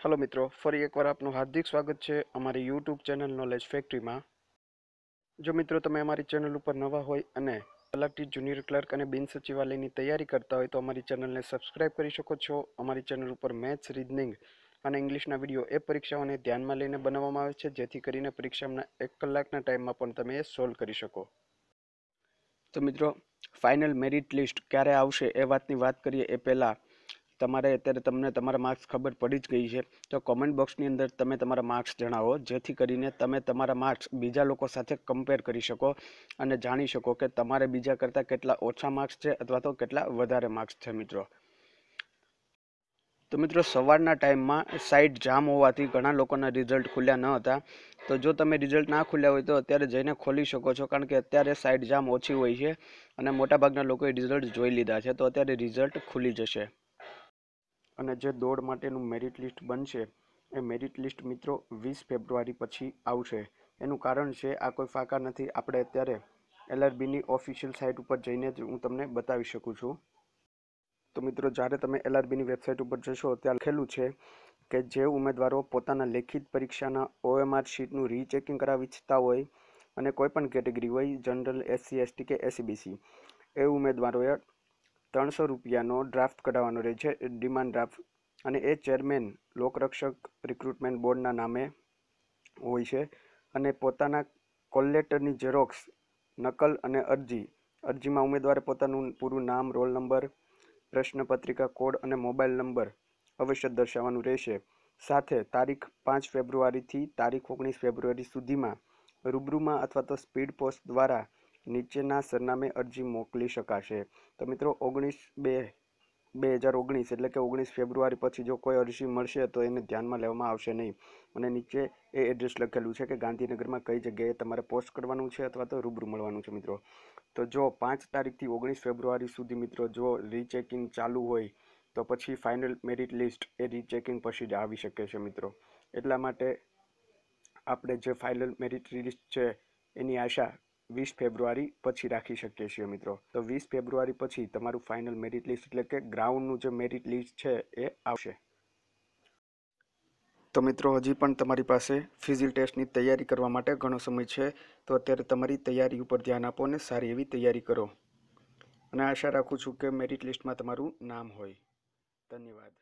Hello मित्रों, फरी एक વાર આપનું હાર્દિક સ્વાગત છે અમારી યુટ્યુબ ચેનલ નોલેજ ફેક્ટરીમાં। જો મિત્રો તમે અમારી ચેનલ ઉપર નવા હોય અને તલાટી જુનિયર ક્લર્ક અને બિન સચિવાલયની તૈયારી કરતા હોય તો અમારી ચેનલને સબસ્ક્રાઇબ કરી શકો છો। અમારી ચેનલ ઉપર મેથ્સ, રીઝનિંગ અને ઇંગ્લિશના વિડીયો એ પરીક્ષાઓને ધ્યાનમાં લઈને બનાવવામાં આવે છે, જેથી કરીને પરીક્ષાના 1 કલાકના ટાઈમમાં પણ તમે એ સોલ્વ કરી શકો। તો મિત્રો, ફાઇનલ મેરિટ લિસ્ટ ક્યારે આવશે એ વાતની વાત કરીએ એ પહેલાં તમારે અત્યારે તમને તમારા માર્ક્સ ખબર પડી જ ગઈ છે, તો કોમેન્ટ બોક્સની અંદર તમે તમારા માર્ક્સ જણાવો, જેથી કરીને તમે તમારા માર્ક્સ બીજા લોકો સાથે કમ્પેર કરી શકો અને જાણી શકો કે તમારે બીજા કરતાં કેટલા ઓછા માર્ક્સ છે અથવા તો કેટલા વધારે માર્ક્સ છે મિત્રો। તો મિત્રો, સવારના ટાઈમમાં સાઇટ જામ હોવાથી ઘણા લોકોના રિઝલ્ટ ખુલ્યા ન હતા। તો જો તમે રિઝલ્ટ ના ખુલ્યા હોય તો અત્યારે જઈને ખોલી શકો છો, કારણ કે અત્યારે સાઇટ જામ ઓછી હોય છે અને મોટાભાગના લોકોએ રિઝલ્ટ જોઈ લીધા છે, તો અત્યારે રિઝલ્ટ ખુલી જશે। અને જે દોડ માટેનું મેરિટ લિસ્ટ બનશે એ મેરિટ લિસ્ટ મિત્રો 20 ફેબ્રુઆરી પછી આવશે। એનું કારણ છે, આ કોઈ ફાંકા નથી, આપણે અત્યારે LRBની ઓફિશિયલ સાઇટ ઉપર જઈને જ હું તમને બતાવી શકું છું। તો મિત્રો, જ્યારે તમે LRBની વેબસાઇટ ઉપર જશો ત્યાં લખેલું છે કે જે ઉમેદવારો પોતાના લેખિત પરીક્ષાના OMR શીટનું રીચેકિંગ કરાવવા ઈચ્છતા હોય અને કોઈ પણ કેટેગરી હોય, જનરલ, SC, ST કે SEBC, એ ઉમેદવારોએ 300 રૂપિયાનો ડ્રાફ્ટ કઢાવવાનો રહે છે, ડિમાન્ડ ડ્રાફ્ટ, અને એ ચેરમેન લોકરક્ષક રિક્રુટમેન્ટ બોર્ડના નામે હોય છે। અને પોતાના કોલ લેટરની ઝેરોક્સ, નકલ અને અરજીમાં ઉમેદવારે પોતાનું પૂરું નામ, રોલ નંબર, પ્રશ્નપત્રિકા કોડ અને મોબાઈલ નંબર અવશ્ય દર્શાવવાનું રહેશે। સાથે તારીખ 5 ફેબ્રુઆરીથી તારીખ 19 ફેબ્રુઆરી સુધીમાં રૂબરૂમાં અથવા તો સ્પીડ પોસ્ટ દ્વારા નીચેના સરનામે અરજી મોકલી શકાશે। તો મિત્રો, 19/2/2019 એટલે કે 19 ફેબ્રુઆરી પછી જો કોઈ અરજી મળશે તો એને ધ્યાનમાં લેવામાં આવશે નહીં। અને નીચે એ એડ્રેસ લખેલું છે કે ગાંધીનગરમાં કઈ જગ્યાએ તમારે પોસ્ટ કરવાનું છે અથવા તો રૂબરૂ મળવાનું છે મિત્રો। તો જો 5 તારીખથી 19 ફેબ્રુઆરી સુધી મિત્રો જો રીચેકિંગ ચાલુ હોય તો પછી ફાઇનલ મેરિટ લિસ્ટ એ રીચેકિંગ પછી જ આવી શકે છે મિત્રો। એટલા માટે આપણે જે ફાઇનલ મેરિટ લિસ્ટ છે એની આશા 20 ફેબ્રુઆરી પછી રાખી શકીએ છીએ મિત્રો। તો 20 ફેબ્રુઆરી પછી તમારું ફાઇનલ મેરિટ લિસ્ટ એટલે કે ગ્રાઉન્ડનું જે મેરિટ લિસ્ટ છે એ આવશે। તો મિત્રો, હજી પણ તમારી પાસે ફિઝિકલ ટેસ્ટની તૈયારી કરવા માટે ઘણો સમય છે, તો અત્યારે તમારી તૈયારી ઉપર ધ્યાન આપો અને સારી એવી તૈયારી કરો, અને આશા રાખું છું કે મેરિટ લિસ્ટમાં તમારું નામ હોય। ધન્યવાદ।